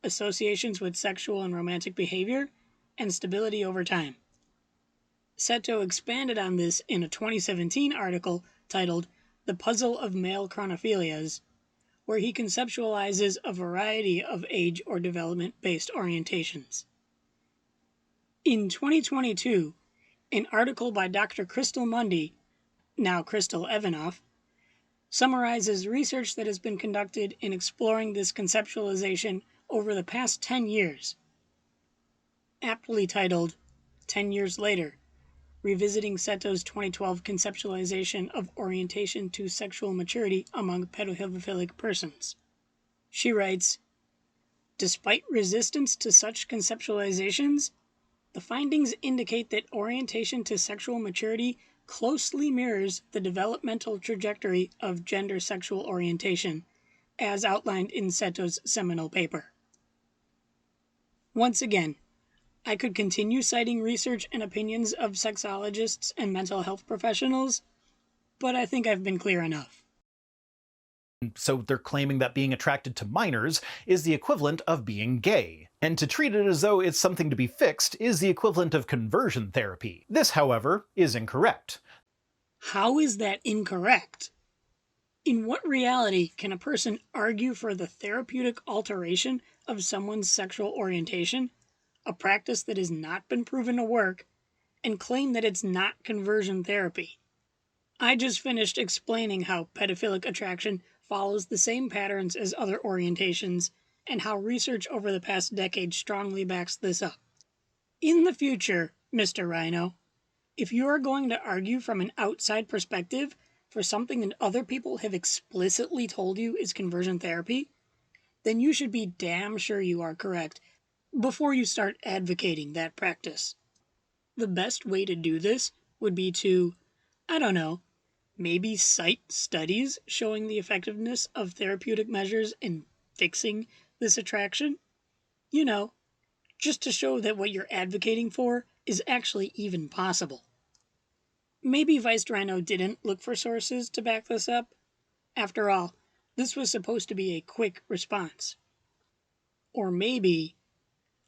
associations with sexual and romantic behavior, and stability over time. Seto expanded on this in a 2017 article titled The Puzzle of Male Chronophilias, where he conceptualizes a variety of age or development-based orientations. In 2022, an article by Dr. Crystal Mundy, now Crystal Evanoff, summarizes research that has been conducted in exploring this conceptualization over the past 10 years. Aptly titled, 10 Years Later, Revisiting Seto's 2012 Conceptualization of Orientation to Sexual Maturity Among Pedophilic Persons. She writes, despite resistance to such conceptualizations, the findings indicate that orientation to sexual maturity closely mirrors the developmental trajectory of gender sexual orientation, as outlined in Seto's seminal paper. Once again, I could continue citing research and opinions of sexologists and mental health professionals, but I think I've been clear enough. So they're claiming that being attracted to minors is the equivalent of being gay, and to treat it as though it's something to be fixed is the equivalent of conversion therapy. This, however, is incorrect. How is that incorrect? In what reality can a person argue for the therapeutic alteration of someone's sexual orientation, a practice that has not been proven to work, and claim that it's not conversion therapy? I just finished explaining how pedophilic attraction follows the same patterns as other orientations, and how research over the past decade strongly backs this up. In the future, Mr. Rhino, if you are going to argue from an outside perspective for something that other people have explicitly told you is conversion therapy, then you should be damn sure you are correct before you start advocating that practice. The best way to do this would be to, I don't know, maybe cite studies showing the effectiveness of therapeutic measures in fixing this attraction. You know, just to show that what you're advocating for is actually even possible. Maybe Vice Rhino didn't look for sources to back this up. After all, this was supposed to be a quick response. Or maybe,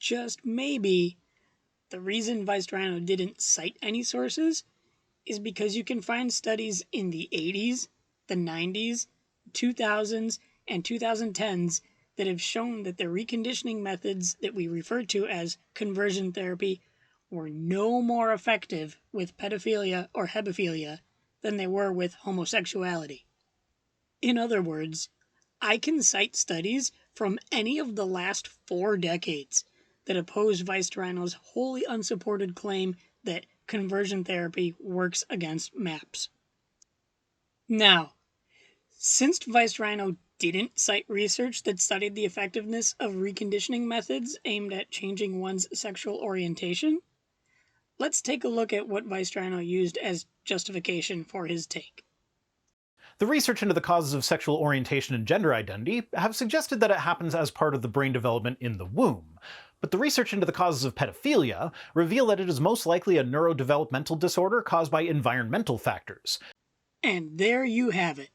just maybe, the reason Vice Rhino didn't cite any sources is because you can find studies in the 80s, the 90s, 2000s, and 2010s that have shown that the reconditioning methods that we refer to as conversion therapy were no more effective with pedophilia or hebephilia than they were with homosexuality. In other words, I can cite studies from any of the last 4 decades that oppose Vice Rhino's wholly unsupported claim that conversion therapy works against MAPS. Now, since Vice Rhino didn't cite research that studied the effectiveness of reconditioning methods aimed at changing one's sexual orientation, let's take a look at what Vice Rhino used as justification for his take. The research into the causes of sexual orientation and gender identity have suggested that it happens as part of the brain development in the womb. But the research into the causes of pedophilia reveal that it is most likely a neurodevelopmental disorder caused by environmental factors. And there you have it.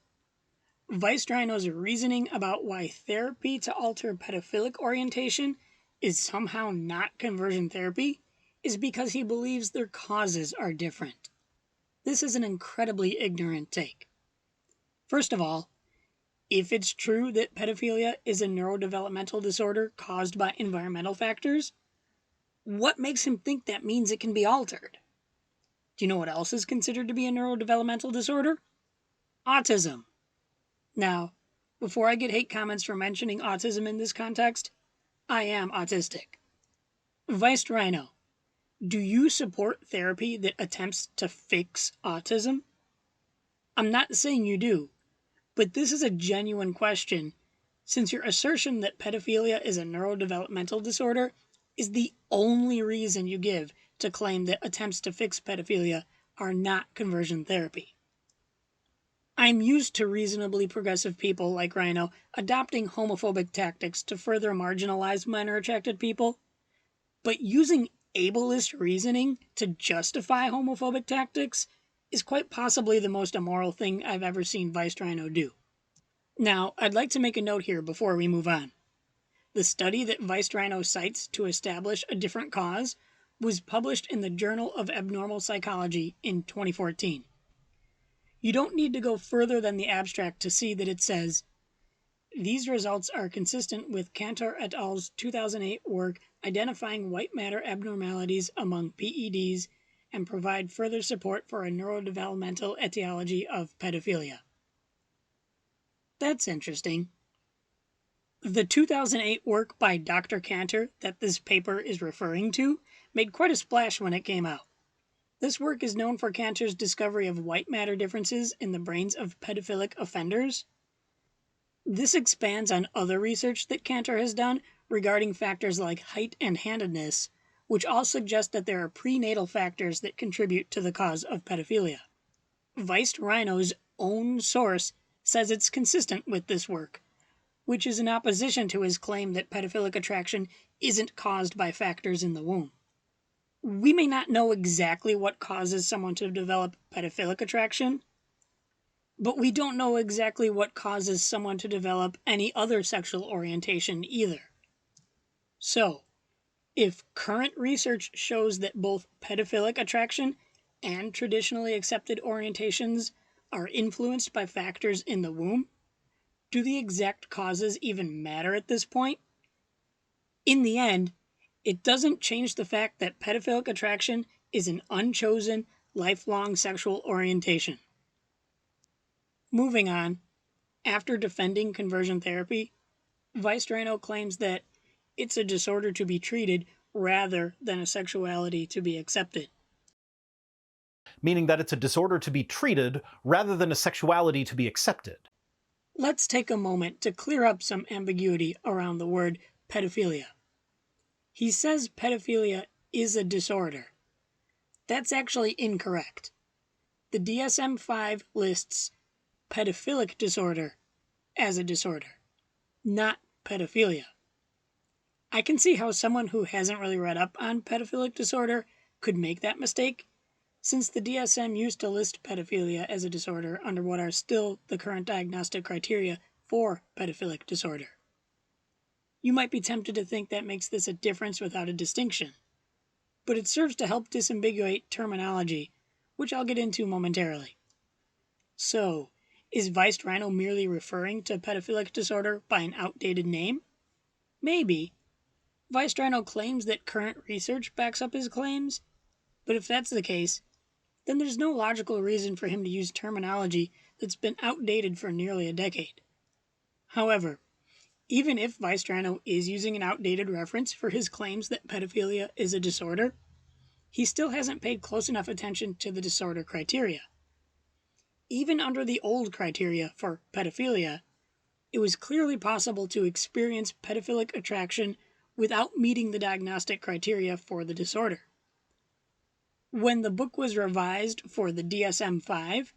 Vice Rhino's reasoning about why therapy to alter pedophilic orientation is somehow not conversion therapy is because he believes their causes are different. This is an incredibly ignorant take. First of all, if it's true that pedophilia is a neurodevelopmental disorder caused by environmental factors, what makes him think that means it can be altered? Do you know what else is considered to be a neurodevelopmental disorder? Autism. Now, before I get hate comments for mentioning autism in this context, I am autistic. Vice Rhino, do you support therapy that attempts to fix autism? I'm not saying you do, but this is a genuine question, since your assertion that pedophilia is a neurodevelopmental disorder is the only reason you give to claim that attempts to fix pedophilia are not conversion therapy. I'm used to reasonably progressive people like Rhino adopting homophobic tactics to further marginalize minor attracted people. But using ableist reasoning to justify homophobic tactics is quite possibly the most immoral thing I've ever seen Vice Rhino do. Now, I'd like to make a note here before we move on. The study that Vice Rhino cites to establish a different cause was published in the Journal of Abnormal Psychology in 2014. You don't need to go further than the abstract to see that it says, "These results are consistent with Cantor et al.'s 2008 work identifying white matter abnormalities among PEDs and provide further support for a neurodevelopmental etiology of pedophilia." That's interesting. The 2008 work by Dr. Cantor that this paper is referring to made quite a splash when it came out. This work is known for Cantor's discovery of white matter differences in the brains of pedophilic offenders. This expands on other research that Cantor has done regarding factors like height and handedness, which all suggest that there are prenatal factors that contribute to the cause of pedophilia. Vice Rhino's own source says it's consistent with this work, which is in opposition to his claim that pedophilic attraction isn't caused by factors in the womb. We may not know exactly what causes someone to develop pedophilic attraction, but we don't know exactly what causes someone to develop any other sexual orientation either. So, if current research shows that both pedophilic attraction and traditionally accepted orientations are influenced by factors in the womb, do the exact causes even matter at this point? In the end, it doesn't change the fact that pedophilic attraction is an unchosen, lifelong sexual orientation. Moving on, after defending conversion therapy, Vice Rhino claims that it's a disorder to be treated rather than a sexuality to be accepted. Meaning that it's a disorder to be treated rather than a sexuality to be accepted. Let's take a moment to clear up some ambiguity around the word pedophilia. He says pedophilia is a disorder. That's actually incorrect. The DSM-5 lists pedophilic disorder as a disorder, not pedophilia. I can see how someone who hasn't really read up on pedophilic disorder could make that mistake, since the DSM used to list pedophilia as a disorder under what are still the current diagnostic criteria for pedophilic disorder. You might be tempted to think that makes this a difference without a distinction, but it serves to help disambiguate terminology, which I'll get into momentarily. So, is Vice Rhino merely referring to pedophilic disorder by an outdated name? Maybe. Vice Rhino claims that current research backs up his claims, but if that's the case, then there's no logical reason for him to use terminology that's been outdated for nearly a decade. However, even if Vice Rhino is using an outdated reference for his claims that pedophilia is a disorder, he still hasn't paid close enough attention to the disorder criteria. Even under the old criteria for pedophilia, it was clearly possible to experience pedophilic attraction without meeting the diagnostic criteria for the disorder. When the book was revised for the DSM-5,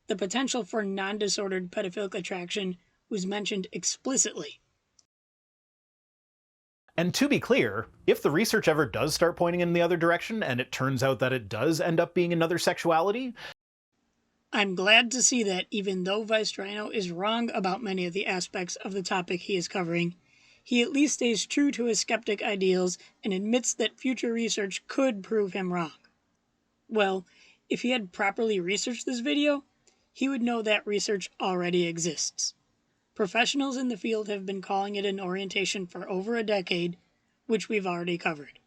the potential for non-disordered pedophilic attraction was mentioned explicitly. And to be clear, if the research ever does start pointing in the other direction, and it turns out that it does end up being another sexuality, I'm glad to see that even though Vice Rhino is wrong about many of the aspects of the topic he is covering, he at least stays true to his skeptic ideals and admits that future research could prove him wrong. Well, if he had properly researched this video, he would know that research already exists. Professionals in the field have been calling it an orientation for over a decade, which we've already covered.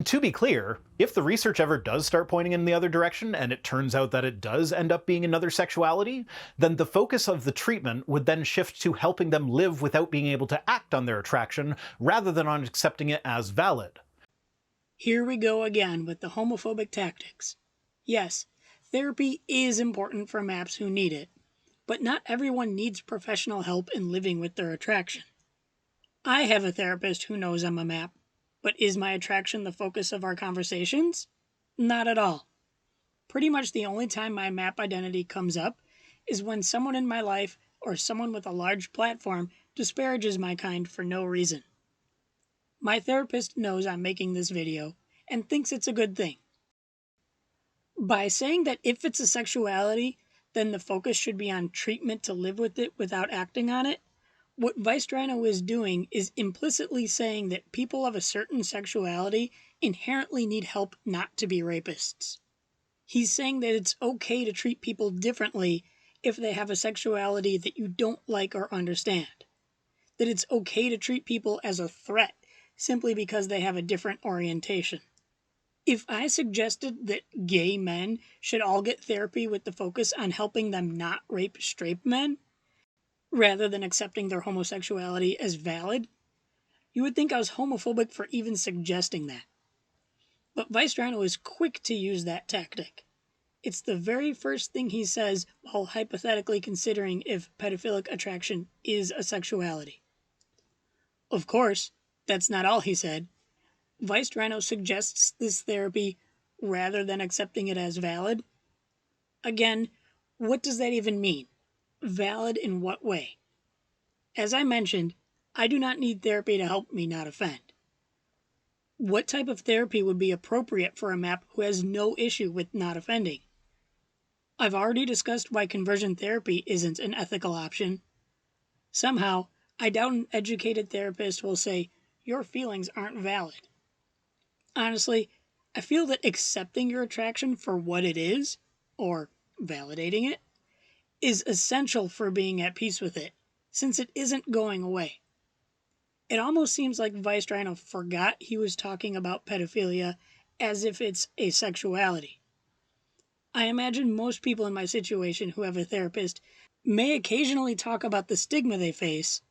to be clear, if the research ever does start pointing in the other direction, and it turns out that it does end up being another sexuality, then the focus of the treatment would then shift to helping them live without being able to act on their attraction, rather than on accepting it as valid. Here we go again with the homophobic tactics. Yes, therapy is important for MAPs who need it, but not everyone needs professional help in living with their attraction. I have a therapist who knows I'm a MAP, but is my attraction the focus of our conversations? Not at all. Pretty much the only time my MAP identity comes up is when someone in my life or someone with a large platform disparages my kind for no reason. My therapist knows I'm making this video and thinks it's a good thing. By saying that if it's a sexuality, then the focus should be on treatment to live with it without acting on it, what Vice Rhino is doing is implicitly saying that people of a certain sexuality inherently need help not to be rapists. He's saying that it's okay to treat people differently if they have a sexuality that you don't like or understand. That it's okay to treat people as a threat simply because they have a different orientation. If I suggested that gay men should all get therapy with the focus on helping them not rape straight men, rather than accepting their homosexuality as valid, you would think I was homophobic for even suggesting that. But Vice Rhino is quick to use that tactic. It's the very first thing he says while hypothetically considering if pedophilic attraction is a sexuality. Of course, that's not all he said. Vice Rhino suggests this therapy rather than accepting it as valid. Again, what does that even mean? Valid in what way? As I mentioned, I do not need therapy to help me not offend. What type of therapy would be appropriate for a MAP who has no issue with not offending? I've already discussed why conversion therapy isn't an ethical option. Somehow, I doubt an educated therapist will say, your feelings aren't valid. Honestly, I feel that accepting your attraction for what it is, or validating it, is essential for being at peace with it, since it isn't going away. It almost seems like Vice Rhino forgot he was talking about pedophilia as if it's a sexuality. I imagine most people in my situation who have a therapist may occasionally talk about the stigma they face,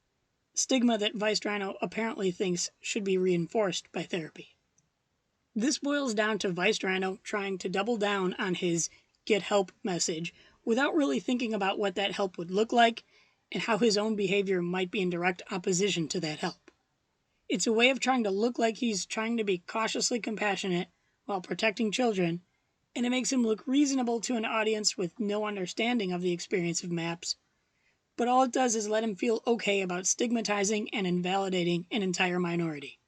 stigma that Vice Rhino apparently thinks should be reinforced by therapy. This boils down to Vice Rhino trying to double down on his get help message without really thinking about what that help would look like and how his own behavior might be in direct opposition to that help. It's a way of trying to look like he's trying to be cautiously compassionate while protecting children, and it makes him look reasonable to an audience with no understanding of the experience of MAPS, but all it does is let him feel okay about stigmatizing and invalidating an entire minority.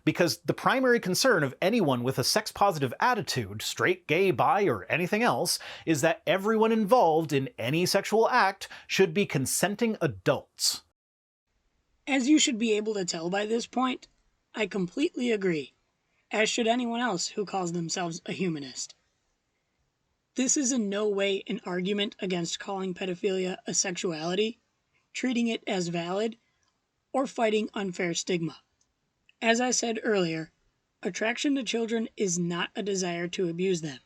Because the primary concern of anyone with a sex-positive attitude, straight, gay, bi, or anything else, is that everyone involved in any sexual act should be consenting adults. As you should be able to tell by this point, I completely agree, as should anyone else who calls themselves a humanist. This is in no way an argument against calling pedophilia a sexuality, treating it as valid, or fighting unfair stigma. As I said earlier, attraction to children is not a desire to abuse them.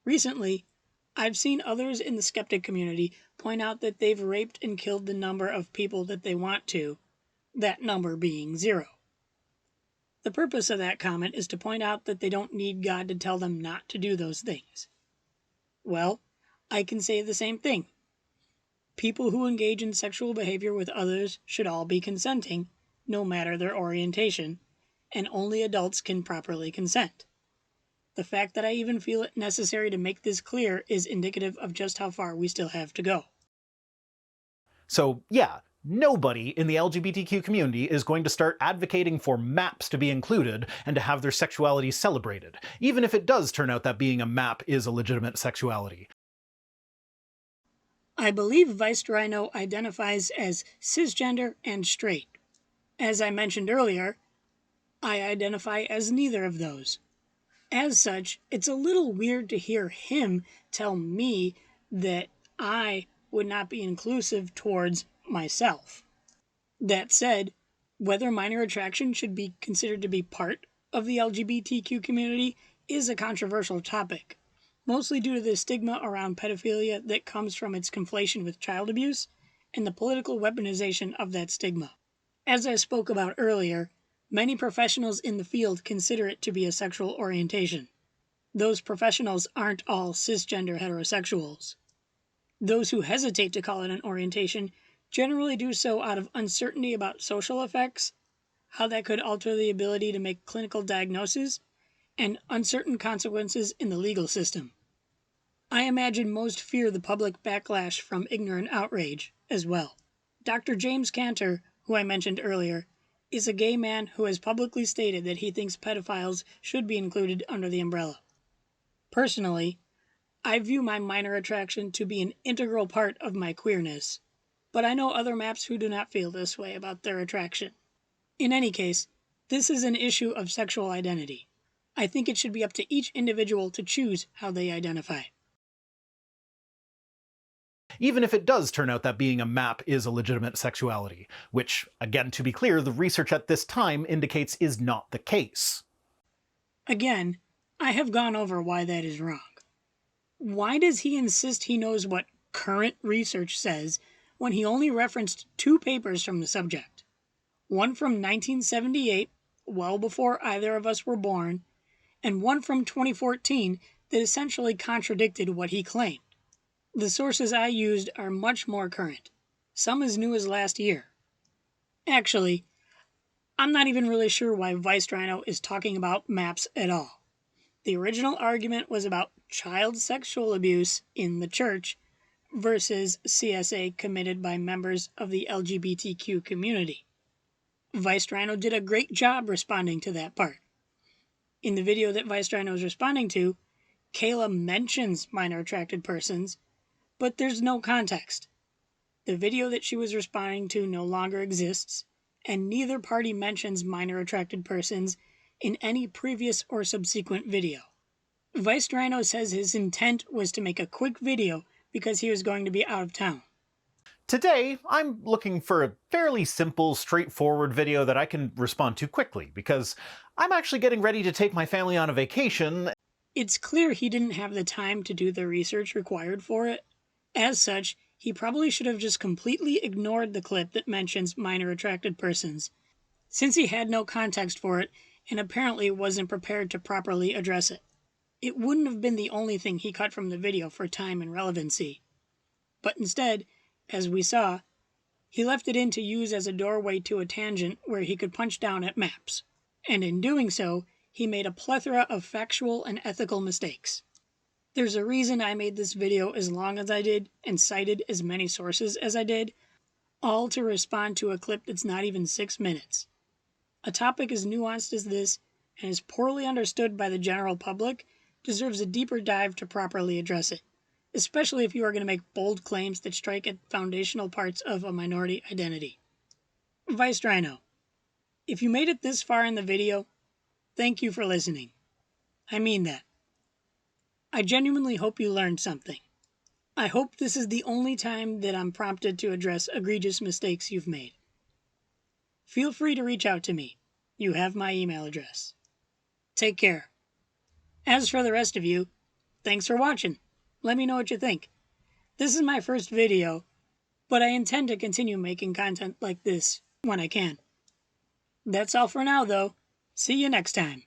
Recently, I've seen others in the skeptic community point out that they've raped and killed the number of people that they want to, that number being 0. The purpose of that comment is to point out that they don't need God to tell them not to do those things. Well, I can say the same thing. People who engage in sexual behavior with others should all be consenting, no matter their orientation, and only adults can properly consent. The fact that I even feel it necessary to make this clear is indicative of just how far we still have to go. So yeah, nobody in the LGBTQ community is going to start advocating for MAPs to be included and to have their sexuality celebrated, even if it does turn out that being a MAP is a legitimate sexuality. I believe Vice Rhino identifies as cisgender and straight. As I mentioned earlier, I identify as neither of those. As such, it's a little weird to hear him tell me that I would not be inclusive towards myself. That said, whether minor attraction should be considered to be part of the LGBTQ community is a controversial topic, mostly due to the stigma around pedophilia that comes from its conflation with child abuse and the political weaponization of that stigma. As I spoke about earlier, many professionals in the field consider it to be a sexual orientation. Those professionals aren't all cisgender heterosexuals. Those who hesitate to call it an orientation generally do so out of uncertainty about social effects, how that could alter the ability to make clinical diagnoses, and uncertain consequences in the legal system. I imagine most fear the public backlash from ignorant outrage as well. Dr. James Cantor, who I mentioned earlier, is a gay man who has publicly stated that he thinks pedophiles should be included under the umbrella. Personally, I view my minor attraction to be an integral part of my queerness, but I know other maps who do not feel this way about their attraction. In any case, this is an issue of sexual identity. I think it should be up to each individual to choose how they identify. Even if it does turn out that being a map is a legitimate sexuality, which, again to be clear, the research at this time indicates is not the case. Again, I have gone over why that is wrong. Why does he insist he knows what current research says when he only referenced 2 papers from the subject? One from 1978, well before either of us were born, and one from 2014 that essentially contradicted what he claimed. The sources I used are much more current, some as new as last year. Actually, I'm not even really sure why Rhino is talking about maps at all. The original argument was about child sexual abuse in the church versus CSA committed by members of the LGBTQ community. Rhino did a great job responding to that part. In the video that Rhino is responding to, Kayla mentions minor attracted persons, but there's no context. The video that she was responding to no longer exists, and neither party mentions minor attracted persons in any previous or subsequent video. Rhino says his intent was to make a quick video because he was going to be out of town. Today, I'm looking for a fairly simple, straightforward video that I can respond to quickly, because I'm actually getting ready to take my family on a vacation. It's clear he didn't have the time to do the research required for it. As such, he probably should have just completely ignored the clip that mentions minor attracted persons, since he had no context for it and apparently wasn't prepared to properly address it. It wouldn't have been the only thing he cut from the video for time and relevancy. But instead, as we saw, he left it in to use as a doorway to a tangent where he could punch down at maps. And in doing so, he made a plethora of factual and ethical mistakes. There's a reason I made this video as long as I did and cited as many sources as I did, all to respond to a clip that's not even 6 minutes. A topic as nuanced as this and as poorly understood by the general public deserves a deeper dive to properly address it, especially if you are going to make bold claims that strike at foundational parts of a minority identity. Rhino, if you made it this far in the video, thank you for listening. I mean that. I genuinely hope you learned something. I hope this is the only time that I'm prompted to address egregious mistakes you've made. Feel free to reach out to me. You have my email address. Take care. As for the rest of you, thanks for watching. Let me know what you think. This is my first video, but I intend to continue making content like this when I can. That's all for now, though. See you next time.